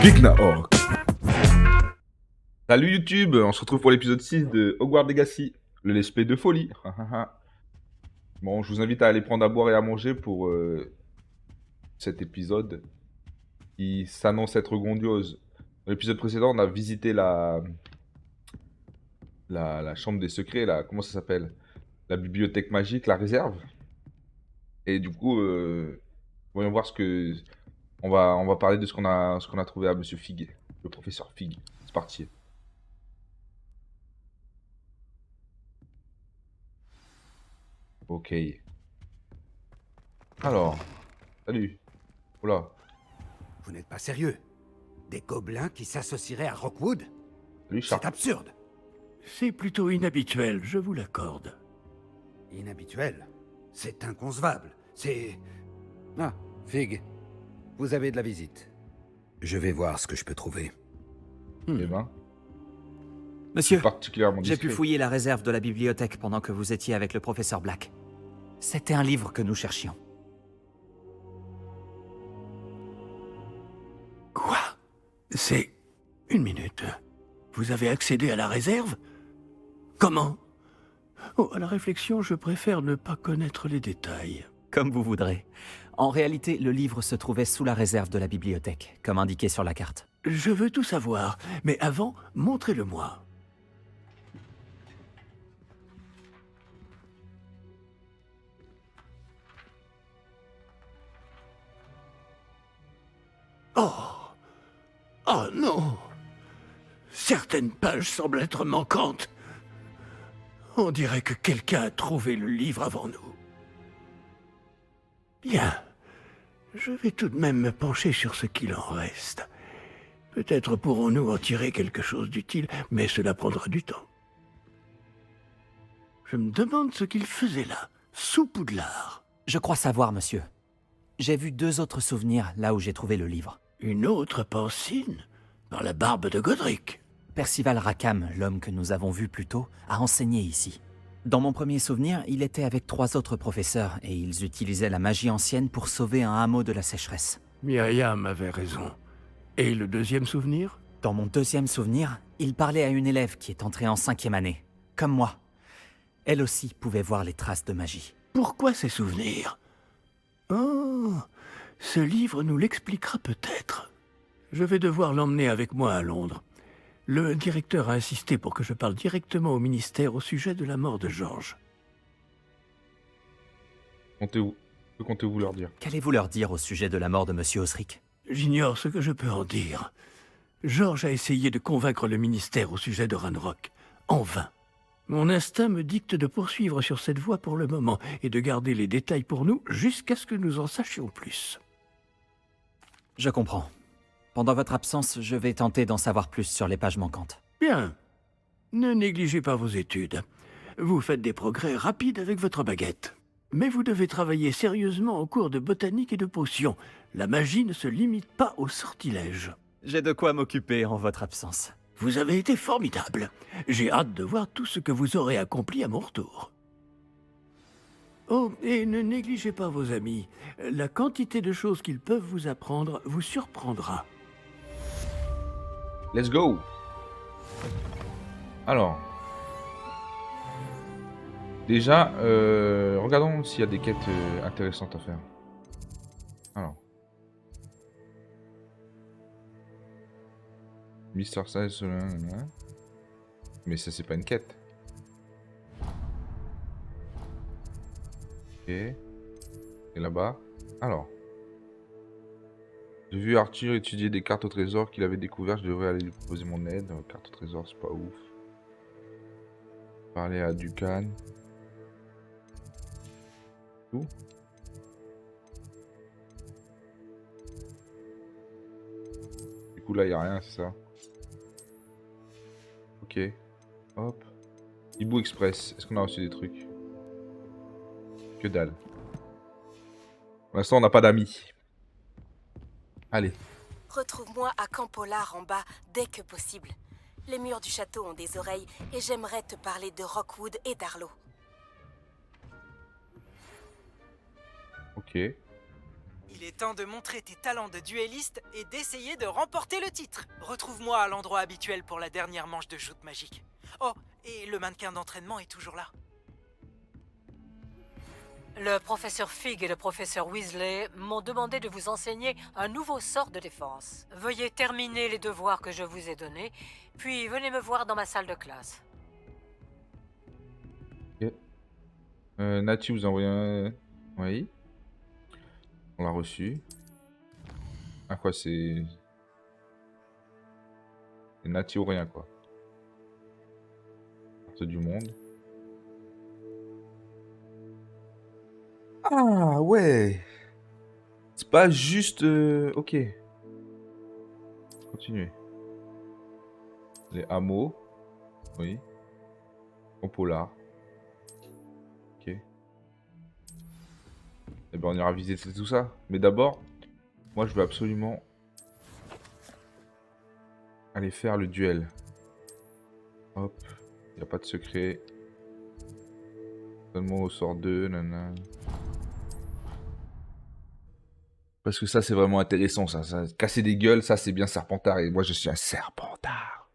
Geeknahawk. Salut YouTube, on se retrouve pour l'épisode 6 de Hogwarts Legacy, le let's play de folie. Bon, je vous invite à aller prendre à boire et à manger pour cet épisode qui s'annonce être grandiose. Dans l'épisode précédent, on a visité la chambre des secrets, comment ça s'appelle? La bibliothèque magique, la réserve. Et du coup, voyons voir on va parler de ce qu'on a trouvé à Monsieur Fig, le professeur Fig. C'est parti. Ok. Alors, salut. Oula, Vous n'êtes pas sérieux? Des gobelins qui s'associeraient à Rockwood? salut Sharp. C'est absurde. C'est plutôt inhabituel, je vous l'accorde. Inhabituel. C'est inconcevable. C'est... Ah, Fig. Vous avez de la visite. Je vais voir ce que je peux trouver. Eh ben, Monsieur, particulièrement j'ai discret. pu fouiller la réserve de la bibliothèque pendant que vous étiez avec le professeur Black. C'était un livre que nous cherchions. Quoi? C'est... Une minute. Vous avez accédé à la réserve? Comment? Oh, à la réflexion, je préfère ne pas connaître les détails. Comme vous voudrez. En réalité, le livre se trouvait sous la réserve de la bibliothèque, comme indiqué sur la carte. Je veux tout savoir, mais avant, montrez-le-moi. Oh! Oh non! Certaines pages semblent être manquantes. On dirait que quelqu'un a trouvé le livre avant nous. Bien. Je vais tout de même me pencher sur ce qu'il en reste. Peut-être pourrons-nous en tirer quelque chose d'utile, mais cela prendra du temps. Je me demande ce qu'il faisait là, sous Poudlard. Je crois savoir, monsieur. J'ai vu 2 autres souvenirs là où j'ai trouvé le livre. Une autre Pancine, dans la barbe de Godric. Percival Rackham, l'homme que nous avons vu plus tôt, a enseigné ici. Dans mon premier souvenir, il était avec 3 autres professeurs et ils utilisaient la magie ancienne pour sauver un hameau de la sécheresse. Myriam avait raison. Et le deuxième souvenir? Dans mon 2e souvenir, il parlait à une élève qui est entrée en 5e année, comme moi. Elle aussi pouvait voir les traces de magie. Pourquoi ces souvenirs? Oh, ce livre nous l'expliquera peut-être. Je vais devoir l'emmener avec moi à Londres. Le directeur a insisté pour que je parle directement au ministère au sujet de la mort de Georges. Que comptez-vous leur dire? Qu'allez-vous leur dire au sujet de la mort de monsieur Osric? J'ignore ce que je peux en dire. Georges a essayé de convaincre le ministère au sujet de Ranrock. En vain. Mon instinct me dicte de poursuivre sur cette voie pour le moment et de garder les détails pour nous jusqu'à ce que nous en sachions plus. Je comprends. Pendant votre absence, je vais tenter d'en savoir plus sur les pages manquantes. Bien. Ne négligez pas vos études. Vous faites des progrès rapides avec votre baguette. Mais vous devez travailler sérieusement au cours de botanique et de potions. La magie ne se limite pas au sortilège. J'ai de quoi m'occuper en votre absence. Vous avez été formidable. J'ai hâte de voir tout ce que vous aurez accompli à mon retour. Oh, et ne négligez pas vos amis. La quantité de choses qu'ils peuvent vous apprendre vous surprendra. Let's go. Alors, déjà, regardons s'il y a des quêtes intéressantes à faire. Alors, Mister Size, mais ça c'est pas une quête. Ok. Et là-bas, alors. J'ai vu Arthur étudier des cartes au trésor qu'il avait découvert, je devrais aller lui proposer mon aide. Carte au trésor, c'est pas ouf. Parler à Duncan. Tout. Du coup là, il n'y a rien, c'est ça. Ok. Hop. Hibou Express, est-ce qu'on a reçu des trucs? Que dalle. Pour l'instant, on n'a pas d'amis. Allez. Retrouve-moi à Camp Pollard en bas dès que possible. Les murs du château ont des oreilles et j'aimerais te parler de Rockwood et d'Arlo. Ok. Il est temps de montrer tes talents de duelliste et d'essayer de remporter le titre. Retrouve-moi à l'endroit habituel pour la dernière manche de joute magique. Oh, et le mannequin d'entraînement est toujours là. Le professeur Fig et le professeur Weasley m'ont demandé de vous enseigner un nouveau sort de défense. Veuillez terminer les devoirs que je vous ai donnés, puis venez me voir dans ma salle de classe. Ok. Nati vous a envoyé un... Oui. On l'a reçu. Ah quoi, c'est Nati ou rien quoi. Carte du monde. Ah ouais. C'est pas juste... Ok. Continuez. Les hameaux. Oui. Au polar. Ok. Eh ben on ira visiter tout ça. Mais d'abord, moi je veux absolument aller faire le duel. Hop. Il n'y a pas de secret. Seulement au sort 2. Nanana. Parce que ça c'est vraiment intéressant ça. Casser des gueules, ça c'est bien Serpentard. Et moi je suis un Serpentard.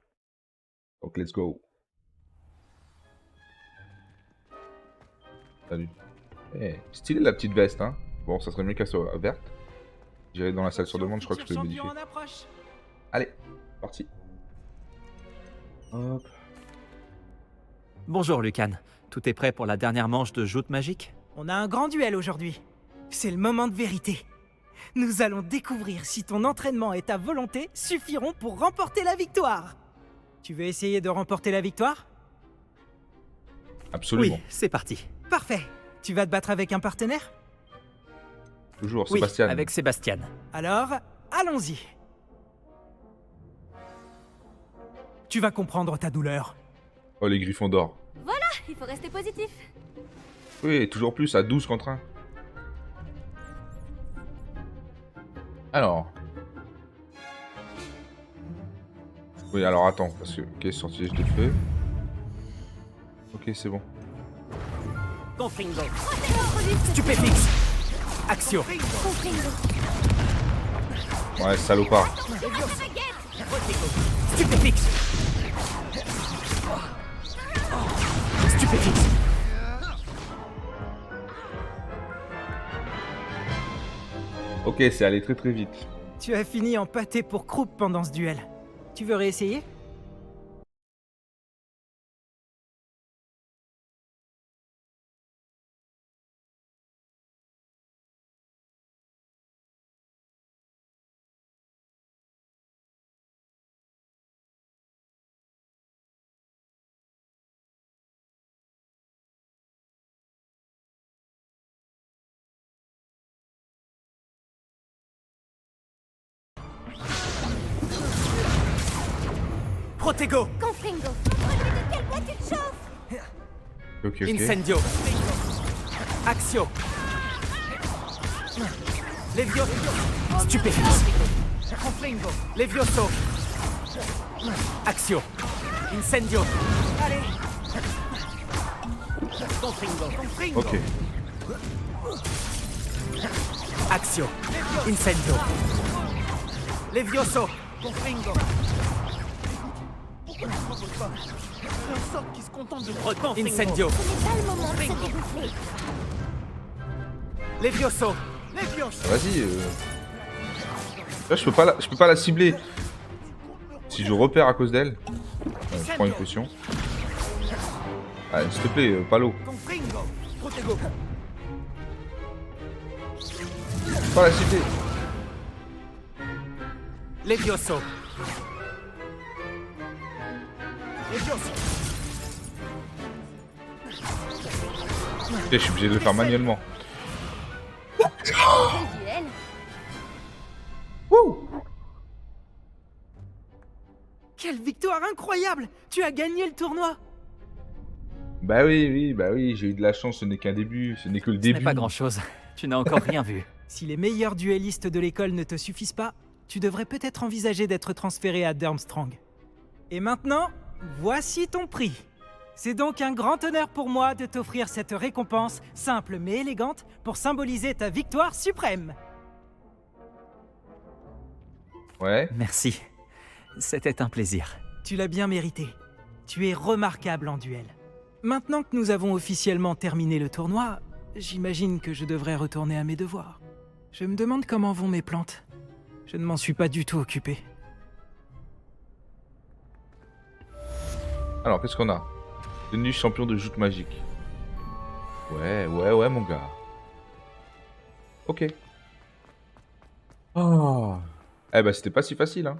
Donc let's go. Salut. Eh, stylé la petite veste hein. Bon ça serait mieux qu'elle soit verte. J'irai dans la salle sur demande, je crois que je peux le modifier. Allez, parti. Hop. Bonjour Lucan, tout est prêt pour la dernière manche de joute magique? On a un grand duel aujourd'hui. C'est le moment de vérité. Nous allons découvrir si ton entraînement et ta volonté suffiront pour remporter la victoire. Tu veux essayer de remporter la victoire? Absolument. Oui, c'est parti. Parfait. Tu vas te battre avec un partenaire? Toujours, Oui, Sébastien. avec Sébastien. Alors, allons-y. Tu vas comprendre ta douleur. Oh les griffons d'or. Il faut rester positif. Oui, toujours plus à 12 contre 1. Alors. Oui, alors attends, parce que... Ok, sortilège de feu. Ok, c'est bon. Confringo. Stupéfixe. Action. Ouais, salopard. Stupéfixe. Stupéfixe. Ok, c'est allé très très vite. Tu as fini en pâté pour croupe pendant ce duel. Tu veux réessayer? Protego. Confringo. De quel bois tu te chauffes? Ok. Incendio. Axio. Levio. Stupéfixe. Levioso. Axio. Incendio. Allez. Ok. Axio. Incendio. Levioso. Incendio. Ce n'est pas le moment de se dégonfler. Levioso. Vas-y. Là, je peux pas la cibler. Si je repère à cause d'elle. Je prends une potion. Allez, s'il te plaît, pas l'eau. Je peux pas la cibler. Levioso. Ok, je suis obligé de le faire manuellement. Quel duel. Quelle victoire incroyable! Tu as gagné le tournoi! Bah oui, j'ai eu de la chance, ce n'est qu'un début, ce n'est que le Ce début. n'est pas grand-chose. Tu n'as encore rien vu. Si les meilleurs duellistes de l'école ne te suffisent pas, tu devrais peut-être envisager d'être transféré à Durmstrang. Et maintenant, voici ton prix. C'est donc un grand honneur pour moi de t'offrir cette récompense, simple mais élégante, pour symboliser ta victoire suprême. Ouais. Merci. C'était un plaisir. Tu l'as bien mérité. Tu es remarquable en duel. Maintenant que nous avons officiellement terminé le tournoi, j'imagine que je devrais retourner à mes devoirs. Je me demande comment vont mes plantes. Je ne m'en suis pas du tout occupé. Alors, qu'est-ce qu'on a? Tenue champion de joute magique. Ouais, mon gars. Ok. Oh. Eh ben, c'était pas si facile, hein.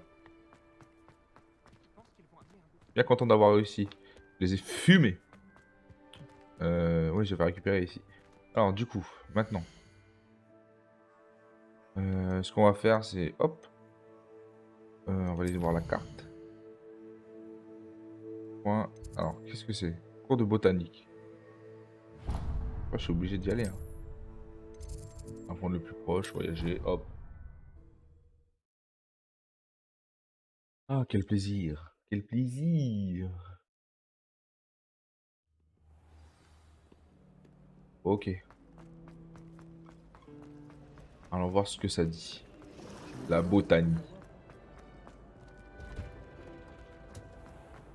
Bien content d'avoir réussi. Je les ai fumés. Oui, je vais récupérer ici. Alors, du coup, maintenant. Ce qu'on va faire, c'est... Hop. On va aller voir la carte. Point. Alors, qu'est-ce que c'est? Cours de botanique. Je suis obligé d'y aller. Hein. On va prendre le plus proche, voyager, hop. Ah, quel plaisir. Quel plaisir. Ok. Allons voir ce que ça dit. La botanie.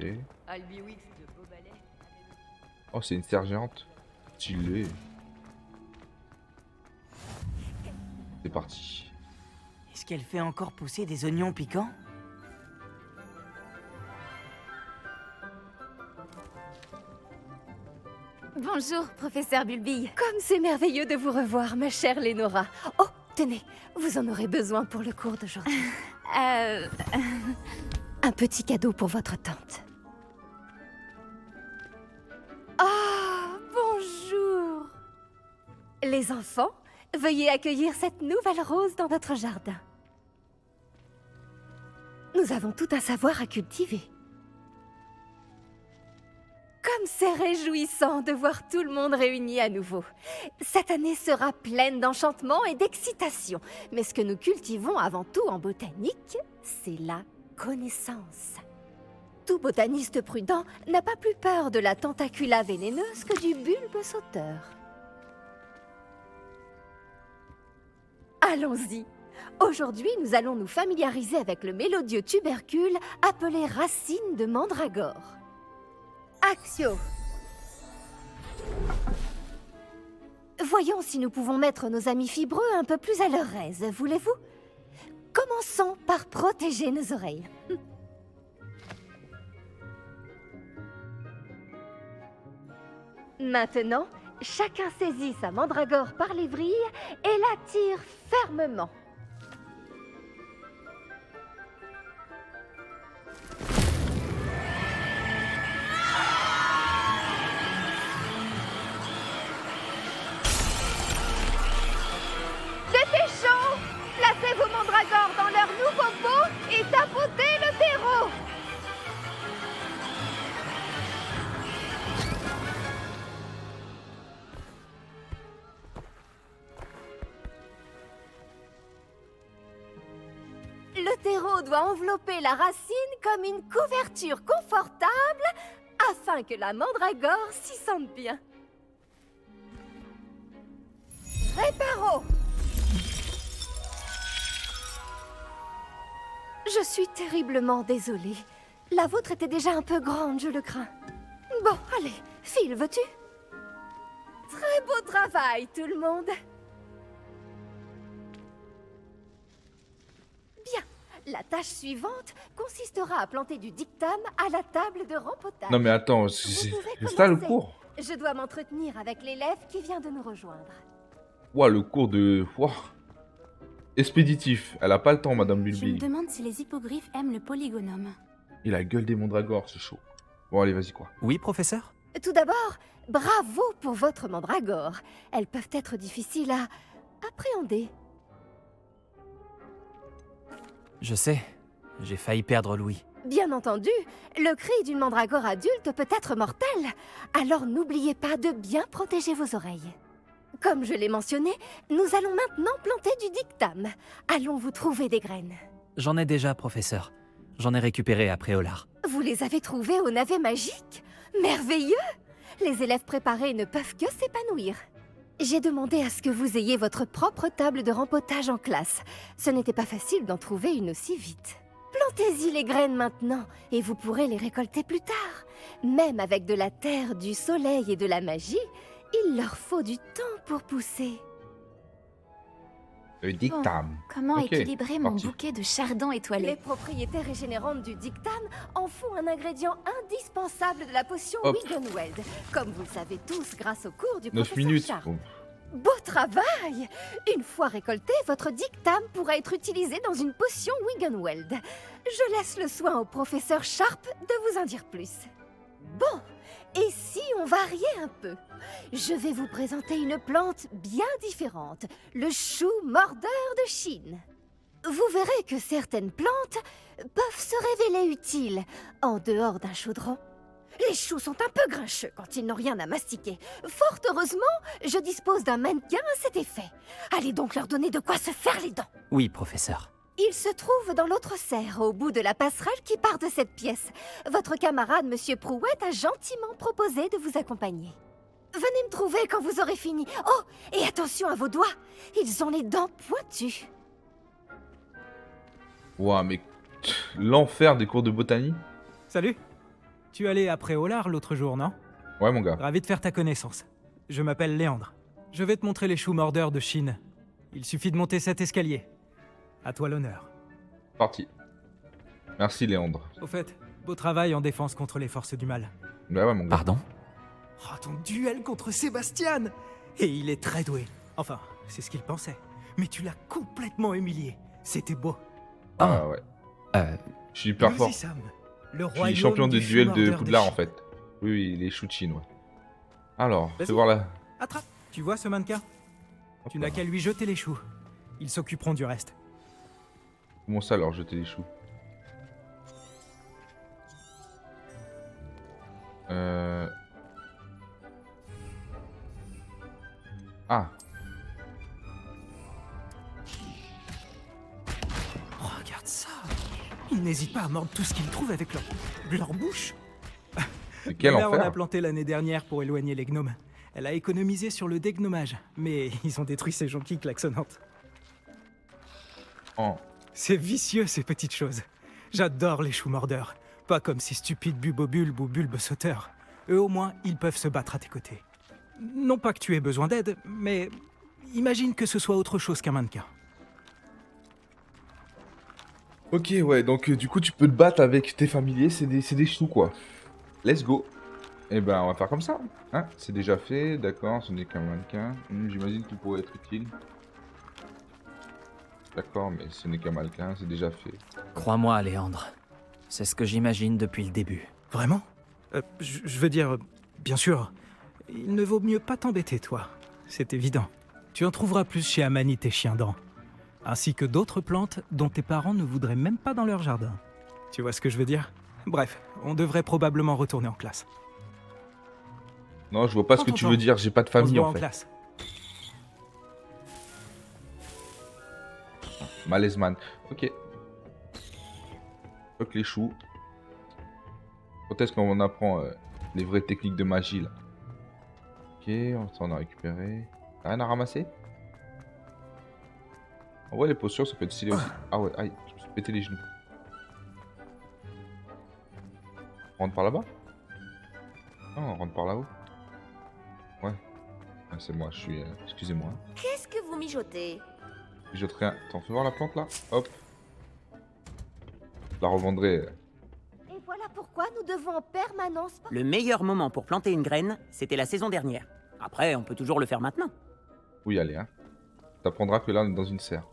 Ok. Oh, c'est une sergente. Stylé. C'est parti. Est-ce qu'elle fait encore pousser des oignons piquants? Bonjour, professeur Bulbille. Comme c'est merveilleux de vous revoir, ma chère Lénora. Oh, tenez, vous en aurez besoin pour le cours d'aujourd'hui. Un petit cadeau pour votre tante. Ah, bonjour. Les enfants, veuillez accueillir cette nouvelle rose dans notre jardin. Nous avons tout un savoir à cultiver. Comme c'est réjouissant de voir tout le monde réuni à nouveau. Cette année sera pleine d'enchantement et d'excitation. Mais ce que nous cultivons avant tout en botanique, c'est la connaissance. Tout botaniste prudent n'a pas plus peur de la tentacula vénéneuse que du bulbe sauteur. Allons-y. Aujourd'hui, nous allons nous familiariser avec le mélodieux tubercule appelé racine de mandragore. Axio. Voyons si nous pouvons mettre nos amis fibreux un peu plus à leur aise, voulez-vous? Commençons par protéger nos oreilles. Maintenant, chacun saisit sa mandragore par les vrilles et la tire fermement. Placez vos mandragores dans leur nouveau pot et tapotez le terreau. Le terreau doit envelopper la racine comme une couverture confortable afin que la mandragore s'y sente bien. Réparo! Je suis terriblement désolée. La vôtre était déjà un peu grande, je le crains. Bon, allez, Phil, veux-tu? Très beau travail, tout le monde. Bien, la tâche suivante consistera à planter du dictame à la table de rempotage. Non mais attends, Vous c'est pouvez ça le commencer. cours? Je dois m'entretenir avec l'élève qui vient de nous rejoindre. Ouah, le cours de... Ouah. Expéditif. Elle a pas le temps, Madame Je me Bulby. demande si les hippogriffes aiment le polygonome. Et la gueule des mandragores, c'est chaud. Bon, allez, vas-y, quoi. Oui, professeur? Tout d'abord, bravo pour votre mandragore. Elles peuvent être difficiles à appréhender. Je sais. J'ai failli perdre Louis. Bien entendu, le cri d'une mandragore adulte peut être mortel. Alors n'oubliez pas de bien protéger vos oreilles. Comme je l'ai mentionné, nous allons maintenant planter du dictame. Allons vous trouver des graines. J'en ai déjà, professeur. J'en ai récupéré après Olar. Vous les avez trouvées au navet magique? Merveilleux! Les élèves préparés ne peuvent que s'épanouir. J'ai demandé à ce que vous ayez votre propre table de rempotage en classe. Ce n'était pas facile d'en trouver une aussi vite. Plantez-y les graines maintenant, et vous pourrez les récolter plus tard. Même avec de la terre, du soleil et de la magie, il leur faut du temps pour pousser. Le dictam. Comment Ok, équilibrer mon parti. bouquet de chardons étoilés? Les propriétés régénérantes du dictam en font un ingrédient indispensable de la potion Hop. Wiggenweld, comme vous le savez tous grâce au cours du 9 professeur minutes. Sharp. Bon. Beau travail! Une fois récolté, votre dictam pourra être utilisé dans une potion Wiggenweld. Je laisse le soin au professeur Sharp de vous en dire plus. Bon, et si on variait un peu? Je vais vous présenter une plante bien différente, le chou mordeur de Chine. Vous verrez que certaines plantes peuvent se révéler utiles en dehors d'un chaudron. Les choux sont un peu grincheux quand ils n'ont rien à mastiquer. Fort heureusement, je dispose d'un mannequin à cet effet. Allez donc leur donner de quoi se faire les dents. Oui, professeur. Il se trouve dans l'autre serre, au bout de la passerelle qui part de cette pièce. Votre camarade, Monsieur Prouette, a gentiment proposé de vous accompagner. Venez me trouver quand vous aurez fini. Oh, et attention à vos doigts, ils ont les dents pointues. Ouah, mais l'enfer des cours de botanie. Salut. Tu allais à Préolard l'autre jour, non? Ouais, mon gars. Ravi de faire ta connaissance. Je m'appelle Léandre. Je vais te montrer les choux mordeurs de Chine. Il suffit de monter cet escalier. À toi l'honneur. Parti. Merci, Léandre. Au fait, beau travail en défense contre les forces du mal. Bah ouais, mon gars. Pardon? Oh, ton duel contre Sébastien! Et il est très doué. Enfin, c'est ce qu'il pensait. Mais tu l'as complètement humilié. C'était beau. Ah ouais. Je suis hyper fort. Vas-y, Sam. Le Je suis royaume champion de du duel de chou-mordeur Poudlard des en fait. Oui, oui, les choux de Chine, ouais. Alors, Vas-y. fais voir là. Attrape. Tu vois ce mannequin? Tu n'as qu'à lui jeter les choux. Ils s'occuperont du reste. Comment ça, alors, jeter les choux? Ah, Regarde ça. Ils n'hésitent pas à mordre tout ce qu'ils trouvent avec leur bouche. mais quel Là, on a enfer! planté l'année dernière pour éloigner les gnomes. Elle a économisé sur le dégnomage, mais ils ont détruit ces jonquilles klaxonnantes. Oh. C'est vicieux, ces petites choses. J'adore les choux mordeurs. Pas comme ces stupides bubobulbes ou bulbes sauteurs. Eux, au moins, ils peuvent se battre à tes côtés. Non pas que tu aies besoin d'aide, mais imagine que ce soit autre chose qu'un mannequin. Ok, ouais, donc du coup, tu peux te battre avec tes familiers, c'est des choux, quoi. Let's go. Et ben, on va faire comme ça. Hein, c'est déjà fait, d'accord, ce n'est qu'un mannequin. J'imagine qu'il pourrait être utile. D'accord, mais ce n'est qu'un mannequin, c'est déjà fait. Crois-moi, Léandre. C'est ce que j'imagine depuis le début. Vraiment? Je veux dire, bien sûr, il ne vaut mieux pas t'embêter, toi. C'est évident. Tu en trouveras plus chez Amanit et Chiendent, ainsi que d'autres plantes dont tes parents ne voudraient même pas dans leur jardin. Tu vois ce que je veux dire? Bref, on devrait probablement retourner en classe. Non, je vois pas ce que tu veux dire, j'ai pas de On se famille voit en fait. classe. Malaise man. Ok. Fuck les choux. Quand est-ce qu'on apprend les vraies techniques de magie là? Ok, ça on a récupéré. T'as rien à ramasser? En vrai, les postures ça peut être stylé aussi. Ah ouais, aïe, je me suis pété les genoux. On rentre par là-bas? Non, on rentre par là-haut. Ouais. Ah, c'est moi, je suis. Excusez-moi. Qu'est-ce que vous mijotez? Je jette rien. Attends, fais voir la plante là. Hop. Je la revendrai. Et voilà pourquoi nous devons en permanence... Le meilleur moment pour planter une graine, c'était la saison dernière. Après, on peut toujours le faire maintenant. Oui, allez, hein. T'apprendras que là, on est dans une serre.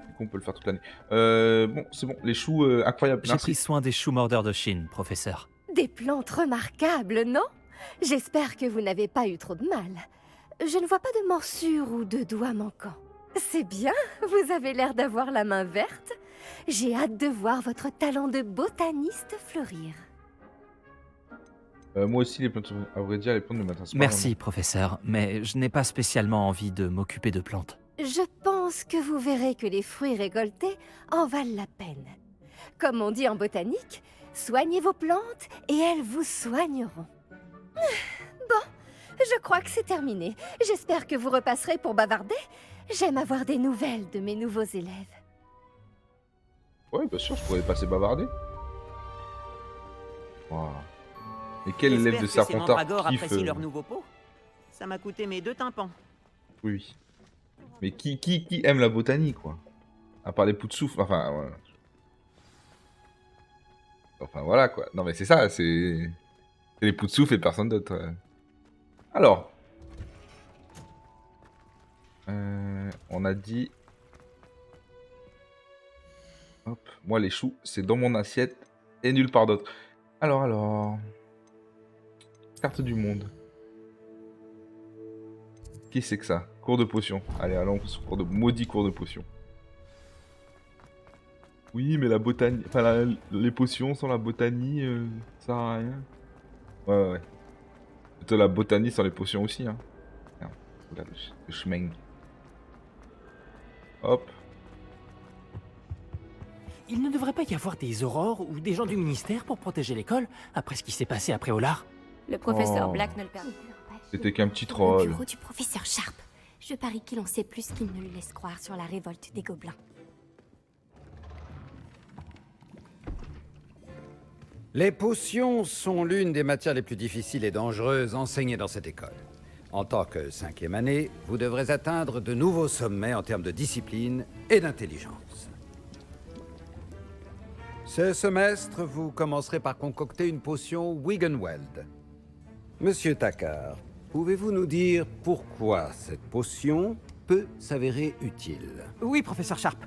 Du coup, on peut le faire toute l'année. Bon, c'est bon. Les choux, incroyables. J'ai Merci. pris soin des choux mordeurs de Chine, professeur. Des plantes remarquables, non? J'espère que vous n'avez pas eu trop de mal. Je ne vois pas de morsures ou de doigts manquants. C'est bien, vous avez l'air d'avoir la main verte. J'ai hâte de voir votre talent de botaniste fleurir. Moi aussi, les plantes, à vrai dire, les plantes ne m'intéressent pas. Merci, professeur, mais je n'ai pas spécialement envie de m'occuper de plantes. Je pense que vous verrez que les fruits récoltés en valent la peine. Comme on dit en botanique, soignez vos plantes et elles vous soigneront. Bon, je crois que c'est terminé. J'espère que vous repasserez pour bavarder. J'aime avoir des nouvelles de mes nouveaux élèves. Ouais, bien sûr, je pourrais passer bavarder. Wow. Et quel élève de J'espère que ces Serpentard mandragores kiffe apprécient leur nouveau pot. Ça m'a coûté mes 2 tympans. Oui. Mais qui aime la botanique, quoi? À part les poux de souffle, enfin, voilà. Enfin, voilà, quoi. Non, mais c'est ça, c'est les poux de souffle et personne d'autre. Alors. On a dit... Hop, moi les choux, c'est dans mon assiette et nulle part d'autre. Alors... Carte du monde. Qui c'est que ça? Cours de potion. Allez, allons sur cours de... Maudit cours de potion. Oui, mais la botanie... Enfin, les potions sans la botanie, ça sert à rien. Ouais. Plutôt la botanie sans les potions aussi, hein. Merde, regarde le schmeng. Hop. Il ne devrait pas y avoir des aurores ou des gens du ministère pour protéger l'école, après ce qui s'est passé après Olar. Le professeur Oh. Black ne le permet. C'était qu'un petit Le troll. bureau du professeur Sharp. Je parie qu'il en sait plus qu'il ne le laisse croire sur la révolte des gobelins. Les potions sont l'une des matières les plus difficiles et dangereuses enseignées dans cette école. En tant que 5e année, vous devrez atteindre de nouveaux sommets en termes de discipline et d'intelligence. Ce semestre, vous commencerez par concocter une potion Wiggenweld. Monsieur Takar, pouvez-vous nous dire pourquoi cette potion peut s'avérer utile? Oui, professeur Sharp.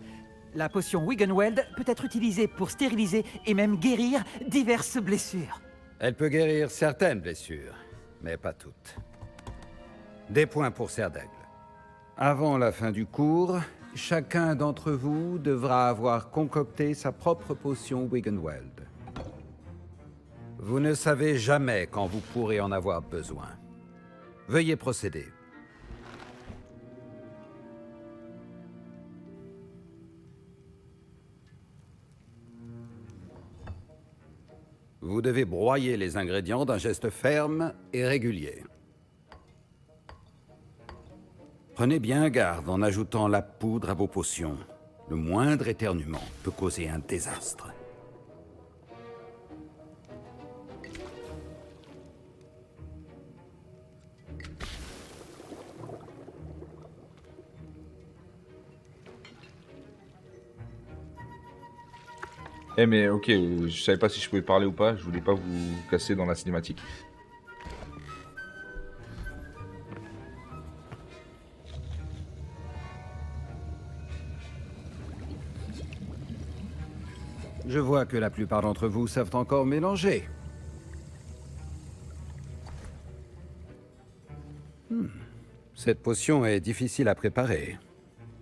La potion Wiggenweld peut être utilisée pour stériliser et même guérir diverses blessures. Elle peut guérir certaines blessures, mais pas toutes. Des points pour Serre d'Aigle. Avant la fin du cours, chacun d'entre vous devra avoir concocté sa propre potion Wiggenweld. Vous ne savez jamais quand vous pourrez en avoir besoin. Veuillez procéder. Vous devez broyer les ingrédients d'un geste ferme et régulier. Prenez bien garde en ajoutant la poudre à vos potions. Le moindre éternuement peut causer un désastre. Eh mais ok, je savais pas si je pouvais parler ou pas, je voulais pas vous casser dans la cinématique. Je vois que la plupart d'entre vous savent encore mélanger. Cette potion est difficile à préparer.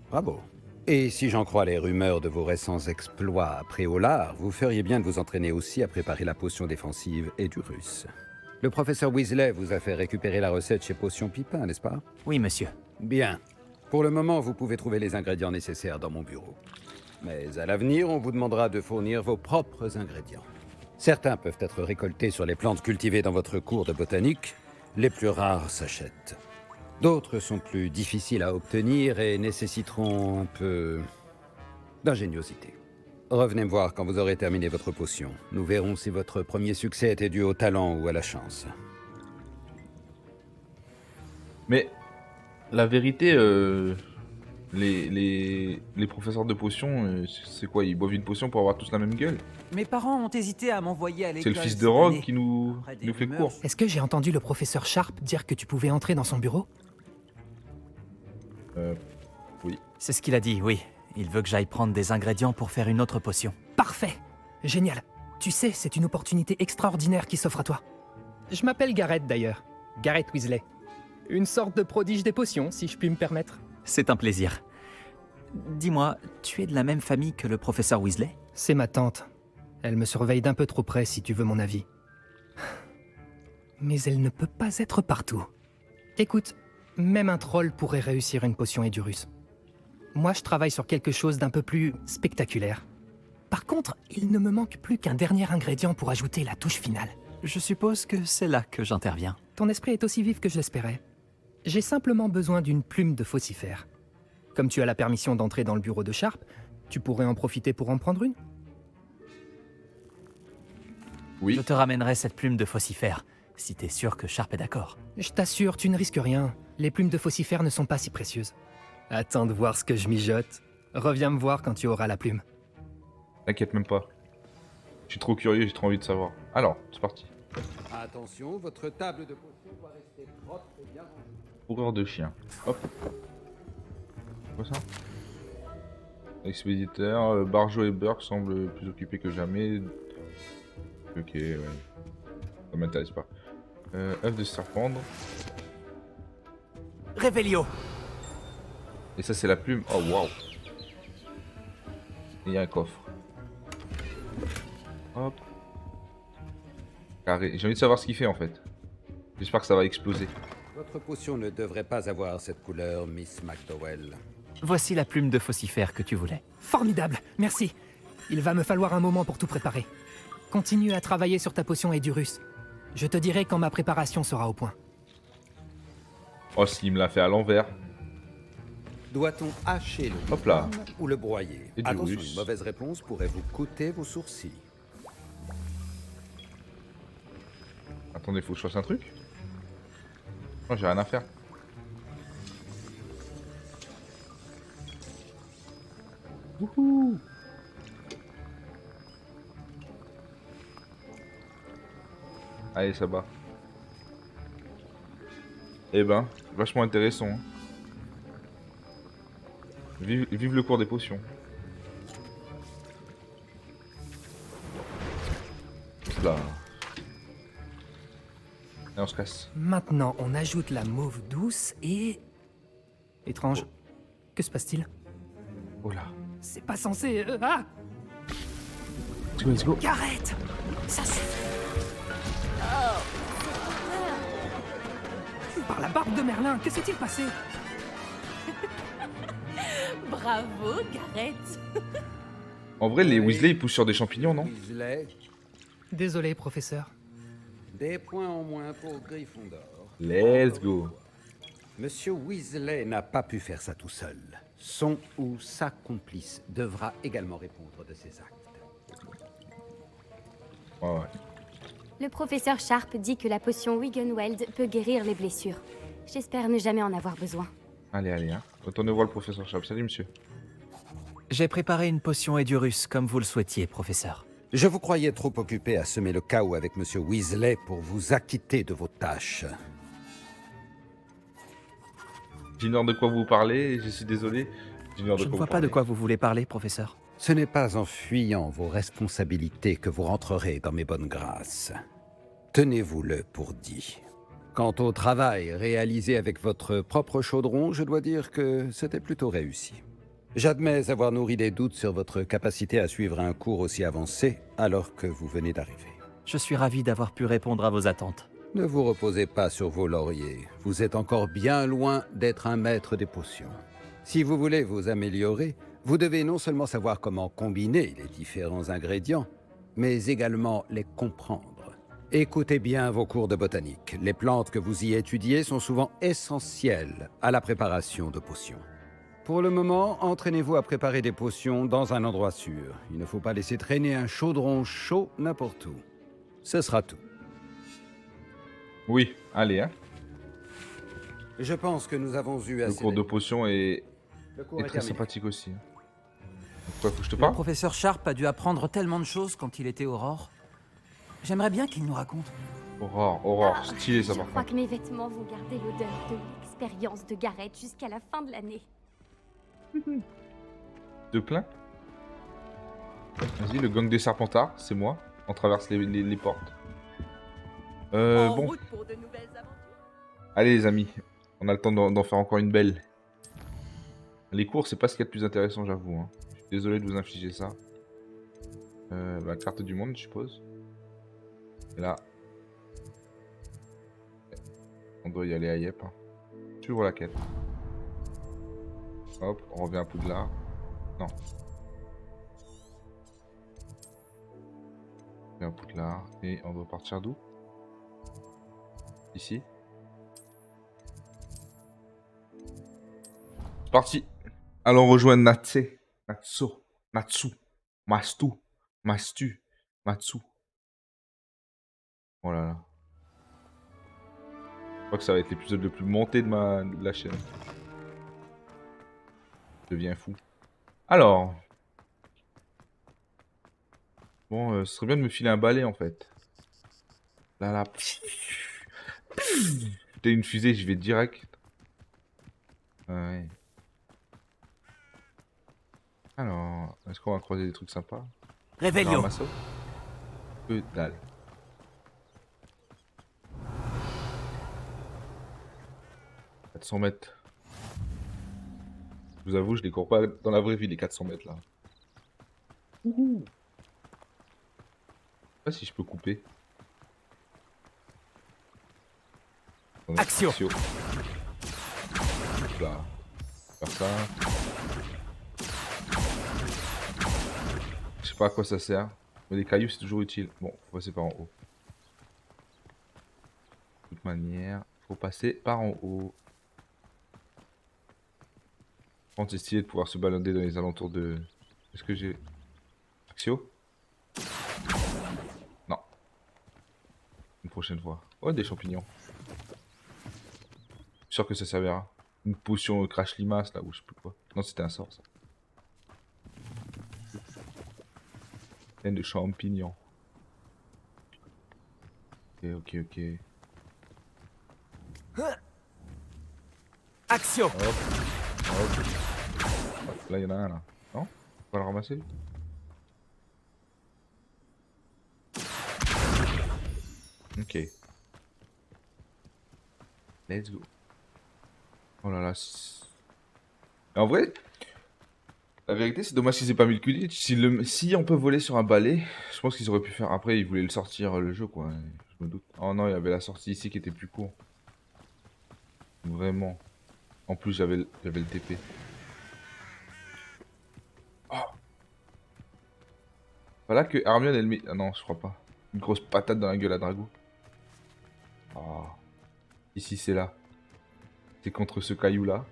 Bravo. Et si j'en crois les rumeurs de vos récents exploits après Olar, vous feriez bien de vous entraîner aussi à préparer la potion défensive et du russe. Le professeur Weasley vous a fait récupérer la recette chez Potion Pipin, n'est-ce pas? Oui, monsieur. Bien. Pour le moment, vous pouvez trouver les ingrédients nécessaires dans mon bureau. Mais à l'avenir, on vous demandera de fournir vos propres ingrédients. Certains peuvent être récoltés sur les plantes cultivées dans votre cours de botanique. Les plus rares s'achètent. D'autres sont plus difficiles à obtenir et nécessiteront un peu d'ingéniosité. Revenez me voir quand vous aurez terminé votre potion. Nous verrons si votre premier succès était dû au talent ou à la chance. Mais la vérité, les professeurs de potions, c'est quoi? Ils boivent une potion pour avoir tous la même gueule? Mes parents ont hésité à m'envoyer à l'école. C'est le fils de cette Rogue année. qui nous Après des fait rumeurs, cours. Est-ce que j'ai entendu le professeur Sharp dire que tu pouvais entrer dans son bureau? Oui. C'est ce qu'il a dit, oui. Il veut que j'aille prendre des ingrédients pour faire une autre potion. Parfait! Génial! Tu sais, c'est une opportunité extraordinaire qui s'offre à toi. Je m'appelle Gareth d'ailleurs. Gareth Weasley. Une sorte de prodige des potions, si je puis me permettre. C'est un plaisir. Dis-moi, tu es de la même famille que le professeur Weasley? C'est ma tante. Elle me surveille d'un peu trop près, si tu veux mon avis. Mais elle ne peut pas être partout. Écoute, même un troll pourrait réussir une potion Edurus. Moi, je travaille sur quelque chose d'un peu plus spectaculaire. Par contre, il ne me manque plus qu'un dernier ingrédient pour ajouter la touche finale. Je suppose que c'est là que j'interviens. Ton esprit est aussi vif que je l'espérais. J'ai simplement besoin d'une plume de faucifère. Comme tu as la permission d'entrer dans le bureau de Sharp, tu pourrais en profiter pour en prendre une? Oui. Je te ramènerai cette plume de faucifère, si t'es sûr que Sharp est d'accord. Je t'assure, tu ne risques rien. Les plumes de faucifère ne sont pas si précieuses. Attends de voir ce que je mijote. Reviens me voir quand tu auras la plume. T'inquiète même pas. Je suis trop curieux, j'ai trop envie de savoir. Alors, c'est parti. Attention, votre table de potion doit rester propre et bien rangée. Horreur de chien. Hop. Quoi ça? Expéditeur, Barjo et Burke semblent plus occupés que jamais. Ok, ouais. Ça m'intéresse pas. Œuf de serpendre. Révélio. Et ça, c'est la plume. Oh, waouh. Il y a un coffre. Hop. Carré. J'ai envie de savoir ce qu'il fait en fait. J'espère que ça va exploser. Votre potion ne devrait pas avoir cette couleur, Miss McDowell. Voici la plume de faucifère que tu voulais. Formidable, merci. Il va me falloir un moment pour tout préparer. Continue à travailler sur ta potion Edurus. Je te dirai quand ma préparation sera au point. Oh, s'il me l'a fait à l'envers. Doit-on hacher le Hop là. ou le broyer? Et du Attention, russe. une mauvaise réponse pourrait vous coûter vos sourcils. Attendez, faut que je fasse un truc? Non, j'ai rien à faire. Wouhou! Allez, ça bat. Eh ben, vachement intéressant. Hein. Vive le cours des potions. Là. Et on se casse. Maintenant, on ajoute la mauve douce et... Étrange. Que se passe-t-il? Oh là. C'est pas censé... Ah! Let's go. Gareth! Ça suffit! Par la barbe de Merlin, que s'est-il passé? Bravo, Gareth. En vrai, les Weasley ils poussent sur des champignons, non? Weasley, Désolé, professeur. des points en moins pour Gryffondor. Let's go. Monsieur Weasley n'a pas pu faire ça tout seul. Son ou sa complice devra également répondre de ses actes. Ouais, ouais. Le professeur Sharp dit que la potion Wiggenweld peut guérir les blessures. J'espère ne jamais en avoir besoin. Allez, allez, hein. Retournez voir le professeur Sharp. Salut, monsieur. J'ai préparé une potion Edurus comme vous le souhaitiez, professeur. Je vous croyais trop occupé à semer le chaos avec Monsieur Weasley pour vous acquitter de vos tâches. J'ignore de quoi vous parlez, je suis désolé. J'ignore de Je ne quoi vois vous pas de parlez. quoi vous voulez parler, professeur. Ce n'est pas en fuyant vos responsabilités que vous rentrerez dans mes bonnes grâces. Tenez-vous-le pour dit. Quant au travail réalisé avec votre propre chaudron, je dois dire que c'était plutôt réussi. J'admets avoir nourri des doutes sur votre capacité à suivre un cours aussi avancé alors que vous venez d'arriver. Je suis ravi d'avoir pu répondre à vos attentes. Ne vous reposez pas sur vos lauriers. Vous êtes encore bien loin d'être un maître des potions. Si vous voulez vous améliorer, vous devez non seulement savoir comment combiner les différents ingrédients, mais également les comprendre. Écoutez bien vos cours de botanique. Les plantes que vous y étudiez sont souvent essentielles à la préparation de potions. Pour le moment, entraînez-vous à préparer des potions dans un endroit sûr. Il ne faut pas laisser traîner un chaudron chaud n'importe où. Ce sera tout. Oui, allez, hein. Je pense que nous avons eu Le assez... cours de potion est Le cours est très terminé. sympathique aussi. hein. Pourquoi faut que je te Le parle? professeur Sharp a dû apprendre tellement de choses quand il était Aurore. J'aimerais bien qu'il nous raconte. Aurore, stylé ça Je par crois contre. que mes vêtements vont garder l'odeur de l'expérience de Gareth jusqu'à la fin de l'année. De plein. Vas-y, le gang des Serpentards, c'est moi. On traverse les portes. Bon. pour de nouvelles aventures. Allez les amis, on a le temps d'en faire encore une belle. Les cours, c'est pas ce qu'il y a de plus intéressant, j'avoue. Hein. Je suis désolé de vous infliger ça. La carte du monde, je suppose. Et là. On doit y aller à Yep. Hein. Suivre la quête. Hop, on revient à Poudlard. Non. On revient à Poudlard. Et on doit partir d'où? Ici. C'est parti. Allons rejoindre Natsu. Matsu. Oh là là. Je crois que ça va être l'épisode le plus monté de la chaîne. Je deviens fou. Alors. Bon, ce serait bien de me filer un balai en fait. Là. T'es une fusée, j'y vais direct. Ouais. Alors, est-ce qu'on va croiser des trucs sympas? Réveillon. Que dalle. « 400 mètres. Je vous avoue, je les cours pas dans la vraie vie, les 400 mètres là. Je sais pas si je peux couper. Attendez, Action. Là. Faire ça. Je sais pas à quoi ça sert. Mais les cailloux c'est toujours utile. Bon, faut passer par en haut. De toute manière, faut passer par en haut. C'est stylé de pouvoir se balader dans les alentours de... Est-ce que j'ai... Axio? Non. Une prochaine fois. Oh, des champignons. Je suis sûr que ça servira. Une potion crash limace là, ou je sais plus quoi. Non, c'était un sort ça. Plein de champignons. Ok. Action. Hop. Là, il y en a un là. Non? On va le ramasser lui. Ok. Let's go. Oh là là. En vrai, la vérité, c'est dommage qu'ils aient pas mis le Quidditch. Si on peut voler sur un balai, je pense qu'ils auraient pu faire. Après, ils voulaient le sortir le jeu quoi. Je me doute. Oh non, il y avait la sortie ici qui était plus court. Vraiment. En plus, j'avais le TP. Oh. Voilà que Hermione elle met... Ah non, je crois pas. Une grosse patate dans la gueule à Drago. Oh. Ici, c'est là. C'est contre ce caillou là.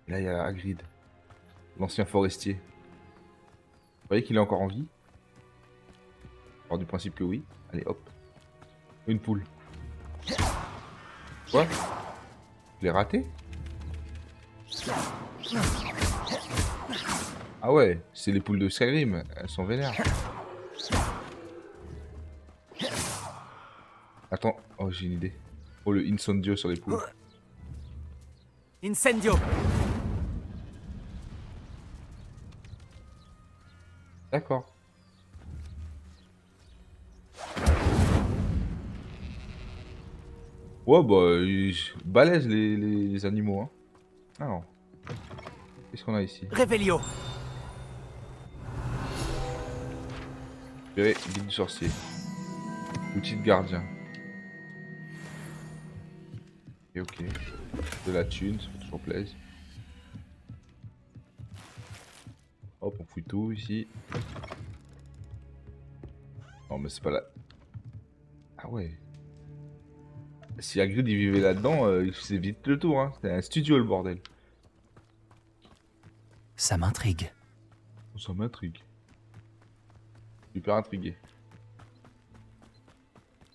Et là, il y a Hagrid. L'ancien forestier. Vous voyez qu'il est encore en vie? Je pars du principe que oui. Allez, hop. Une poule. Quoi? Je l'ai raté? Ah ouais, c'est les poules de Skyrim, elles sont vénères. Attends, oh j'ai une idée. Oh le incendio sur les poules. Incendio. D'accord. Ouais bah, balèze les animaux hein. Alors, qu'est-ce qu'on a ici? Réveillon. Guide du sorcier. Outil de gardien. Ok. De la thune, ça fait toujours plaisir. Hop, on fouille tout ici. Non mais c'est pas là. Ah ouais. Si Hagrid il vivait là-dedans, il faisait vite le tour. Hein. C'est un studio le bordel. Ça m'intrigue. Ça m'intrigue. Super intrigué.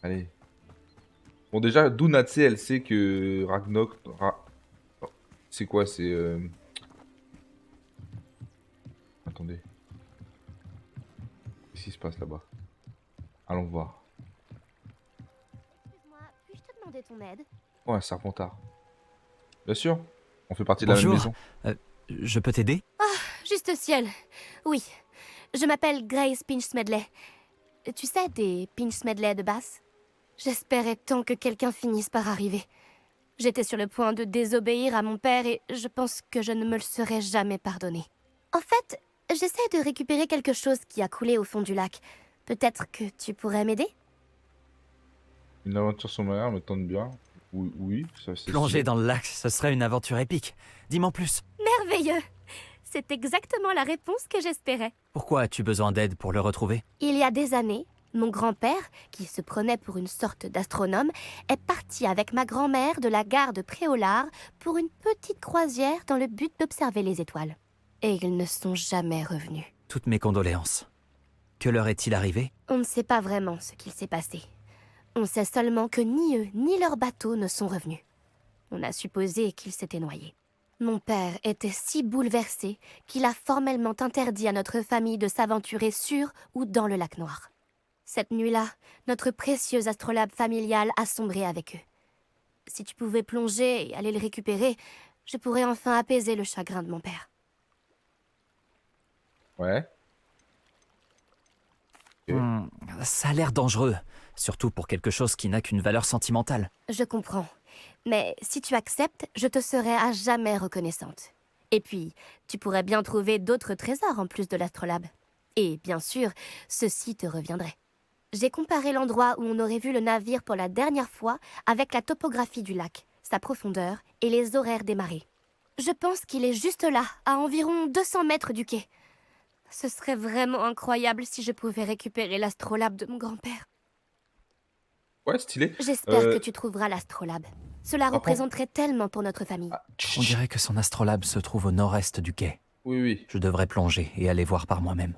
Allez. Bon déjà, d'où Natsu elle sait que Ragnok... C'est quoi? C'est... Attendez. Qu'est-ce qui se passe là-bas? Allons voir. Excuse-moi, puis-je te demander ton aide? Oh, un serpentard. Bien sûr. On fait partie de la même maison. Je peux t'aider? Juste ciel. Oui. Je m'appelle Grace Pinch Smedley. Tu sais, des Pinch Smedley de Bath? J'espérais tant que quelqu'un finisse par arriver. J'étais sur le point de désobéir à mon père et je pense que je ne me le serais jamais pardonné. En fait, j'essaie de récupérer quelque chose qui a coulé au fond du lac. Peut-être que tu pourrais m'aider? Une aventure sommaire me tente bien. Oui, ça c'est... Plonger dans le lac, ce serait une aventure épique. Dis-moi plus. Merveilleux! C'est exactement la réponse que j'espérais. Pourquoi as-tu besoin d'aide pour le retrouver? Il y a des années, Mon grand-père, qui se prenait pour une sorte d'astronome, est parti avec ma grand-mère de la gare de Préolard pour une petite croisière dans le but d'observer les étoiles. Et ils ne sont jamais revenus. Toutes mes condoléances. Que leur est-il arrivé? On ne sait pas vraiment ce qu'il s'est passé. On sait seulement que ni eux, ni leur bateau ne sont revenus. On a supposé qu'ils s'étaient noyés. Mon père était si bouleversé qu'il a formellement interdit à notre famille de s'aventurer sur ou dans le lac Noir. Cette nuit-là, notre précieux astrolabe familial a sombré avec eux. Si tu pouvais plonger et aller le récupérer, je pourrais enfin apaiser le chagrin de mon père. Ouais. Ok. Ça a l'air dangereux, surtout pour quelque chose qui n'a qu'une valeur sentimentale. Je comprends. Mais si tu acceptes, je te serai à jamais reconnaissante. Et puis, tu pourrais bien trouver d'autres trésors en plus de l'astrolabe. Et bien sûr, ceci te reviendrait. J'ai comparé l'endroit où on aurait vu le navire pour la dernière fois avec la topographie du lac, sa profondeur et les horaires des marées. Je pense qu'il est juste là, à environ 200 mètres du quai. Ce serait vraiment incroyable si je pouvais récupérer l'astrolabe de mon grand-père. Ouais, stylé. J'espère que tu trouveras l'astrolabe. Cela par représenterait tellement pour notre famille. On dirait que son astrolabe se trouve au nord-est du quai. Oui, oui. Je devrais plonger et aller voir par moi-même.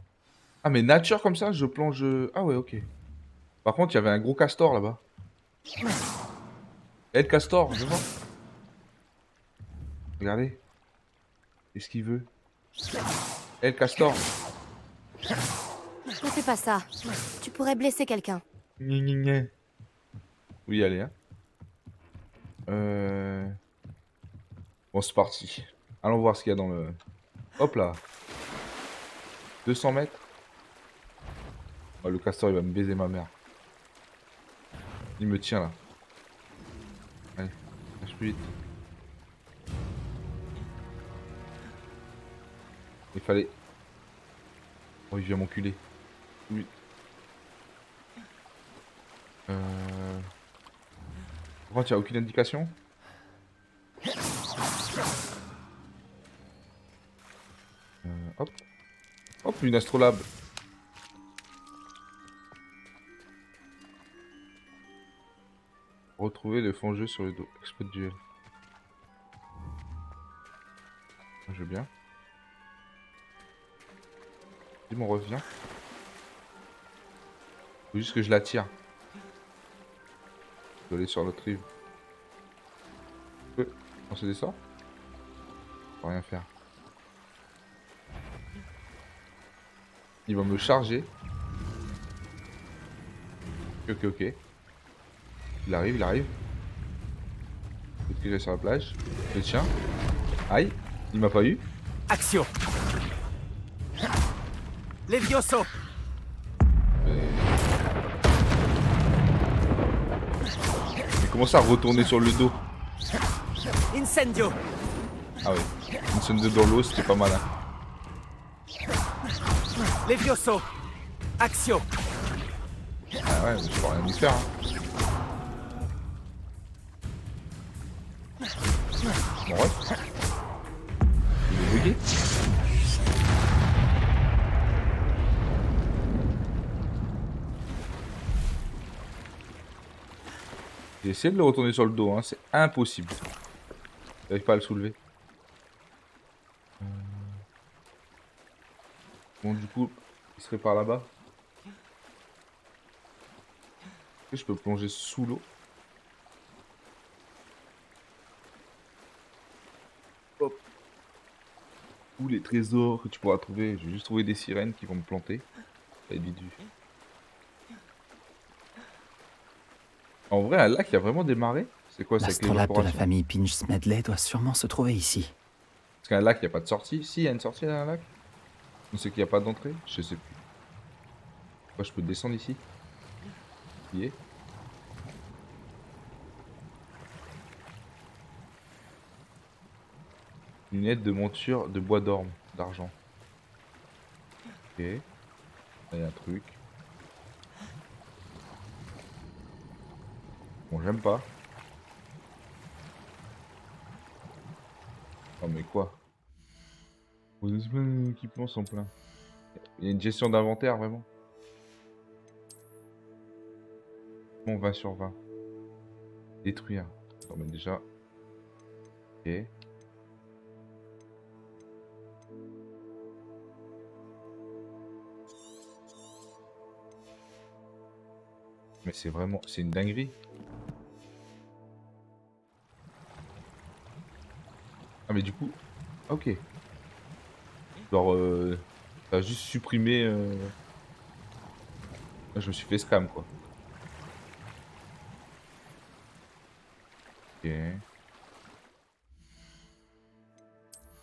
Ah, mais nature comme ça, je plonge... Ah ouais, ok. Par contre, il y avait un gros castor là-bas. Eh, le castor, je vois. Regardez. Qu'est-ce qu'il veut? Eh, le castor. Ne fais pas ça. Tu pourrais blesser quelqu'un. Gna, gna, gna. Oui, allez, hein. Bon, c'est parti. Allons voir ce qu'il y a dans le... Hop là. 200 mètres. Oh, le castor, il va me baiser ma mère. Il me tient là. Allez, marche plus vite. Il fallait... Oh, il vient m'enculer. Oui. Par contre, il n'y a aucune indication. Hop. Hop, une astrolabe. Retrouver le fond de jeu sur le dos. Exploit de duel. Je veux bien. Dis mon revient. Faut juste que je la tire. Je dois aller sur l'autre rive. On se descend. On peut rien faire. Il va me charger. Ok, ok. Il arrive, il arrive. Faut que j'aille sur la plage. Je le tiens. Aïe, il m'a pas eu. Action. Levioso. Il commence à retourner sur le dos. Incendio. Ah oui. Une scène de dans l'eau, c'était pas malin. Levioso. Action. Ah ouais, mais je peux rien y faire. Hein. Mon ref. Il est bugué. J'ai essayé de le retourner sur le dos, hein. C'est impossible. J'arrive pas à le soulever. Bon, du coup, il serait par là-bas. Est-ce que je peux plonger sous l'eau? Hop. Tous les trésors que tu pourras trouver. Je vais juste trouver des sirènes qui vont me planter. Ça va être vite vu. En vrai, un lac, il y a vraiment des marées? C'est quoi, c'est avec L'astrolabe de la l'évaporation? famille Pinch-Smedley doit sûrement se trouver ici. Parce qu'un lac, il n'y a pas de sortie. Si, il y a une sortie dans un lac. On sait qu'il n'y a pas d'entrée. Je sais plus. Moi, je peux descendre ici. Y est. Lunettes de monture de bois d'orme, d'argent. Ok. Là, il y a un truc. Bon, j'aime pas. Oh, mais quoi? Vos équipements sont pleins. Il y a une gestion d'inventaire, vraiment. Bon, 20 sur 20. Détruire. Non, mais déjà. Ok. Mais c'est vraiment... C'est une dinguerie. Ah mais du coup... Ok. Genre... T'as juste supprimé... Ah, je me suis fait scam quoi. Ok. Oui,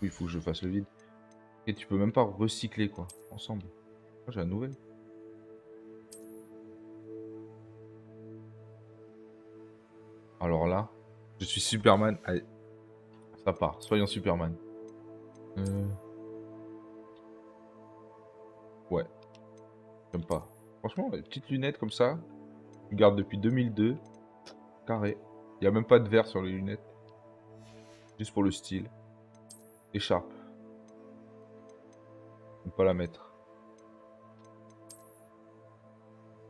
il faut que je fasse le vide. Et tu peux même pas recycler quoi. Ensemble. Ah, j'ai la nouvelle. Alors là, je suis Superman. Allez, ça part. Soyons Superman. Ouais, j'aime pas. Franchement, les petites lunettes comme ça, je garde depuis 2002. Carré. Il n'y a même pas de verre sur les lunettes. Juste pour le style. Écharpe. Je ne pas la mettre.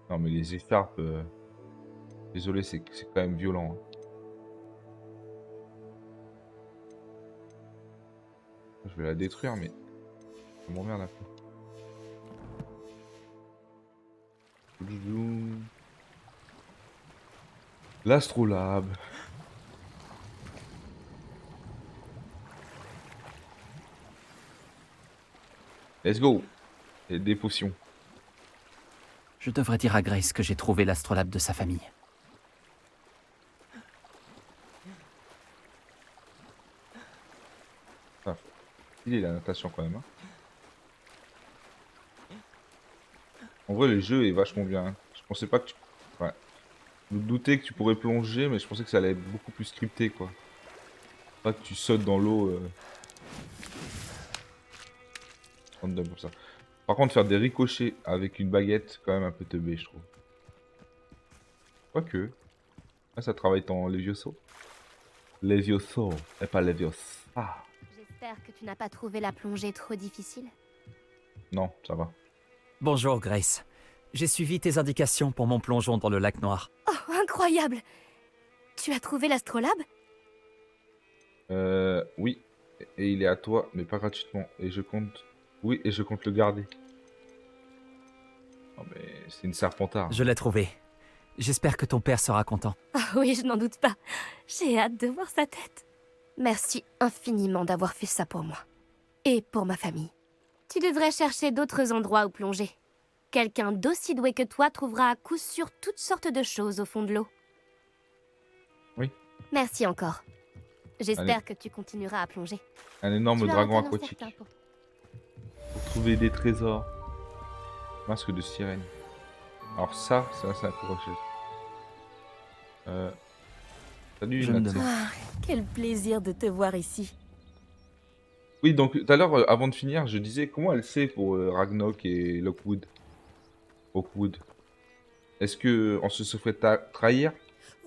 Non mais les écharpes... Désolé, c'est quand même violent. Hein. Je vais la détruire, mais ça m'emmerde un peu. L'astrolabe. Let's go. Et des potions. Je devrais dire à Grace que j'ai trouvé l'astrolabe de sa famille. Ah, il est la natation quand même. Hein. En vrai, le jeu est vachement bien. Hein. Je pensais pas que tu... Ouais. Je me doutais que tu pourrais plonger, mais je pensais que ça allait être beaucoup plus scripté, quoi. Pas que tu sautes dans l'eau... Random comme ça. Par contre, faire des ricochets avec une baguette, quand même un peu teubé, je trouve. Quoique. Ah, ça travaille ton Levioso. Levioso, et pas Levios. Ah. J'espère que tu n'as pas trouvé la plongée trop difficile. Non, ça va. Bonjour Grace. J'ai suivi tes indications pour mon plongeon dans le lac noir. Oh, incroyable! Tu as trouvé l'astrolabe? Oui. Et il est à toi, mais pas gratuitement. Et je compte... Oui, et je compte le garder. Non mais c'est une serpentard. Je l'ai trouvé. J'espère que ton père sera content. Ah oui, je n'en doute pas. J'ai hâte de voir sa tête. Merci infiniment d'avoir fait ça pour moi. Et pour ma famille. Tu devrais chercher d'autres endroits où plonger. Quelqu'un d'aussi doué que toi trouvera à coup sûr toutes sortes de choses au fond de l'eau. Oui. Merci encore. J'espère Allez. que tu continueras à plonger. Un énorme Tu as dragon un talent aquatique. certain pour- Pour trouver des trésors. Masque de sirène. Alors ça, c'est un peu rocheux. Salut, Je me Natsé. demande. Ah, quel plaisir de te voir ici. Oui, donc tout à l'heure, avant de finir, je disais comment elle sait pour Ragnarok et Lockwood. Oakwood. Est-ce que on se ferait trahir?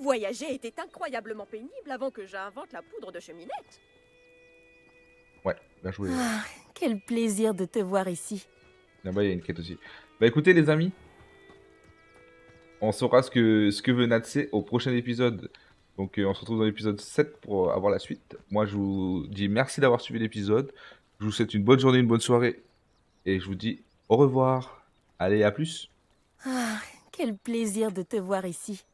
Voyager était incroyablement pénible avant que j'invente la poudre de cheminette. Ouais, bien joué. Ah, quel plaisir de te voir ici. Là-bas, il y a une quête aussi. Bah écoutez les amis, on saura ce que veut Natsé au prochain épisode. Donc on se retrouve dans l'épisode 7 pour avoir la suite. Moi je vous dis merci d'avoir suivi l'épisode. Je vous souhaite une bonne journée, une bonne soirée. Et je vous dis au revoir. Allez, à plus. Ah, quel plaisir de te voir ici.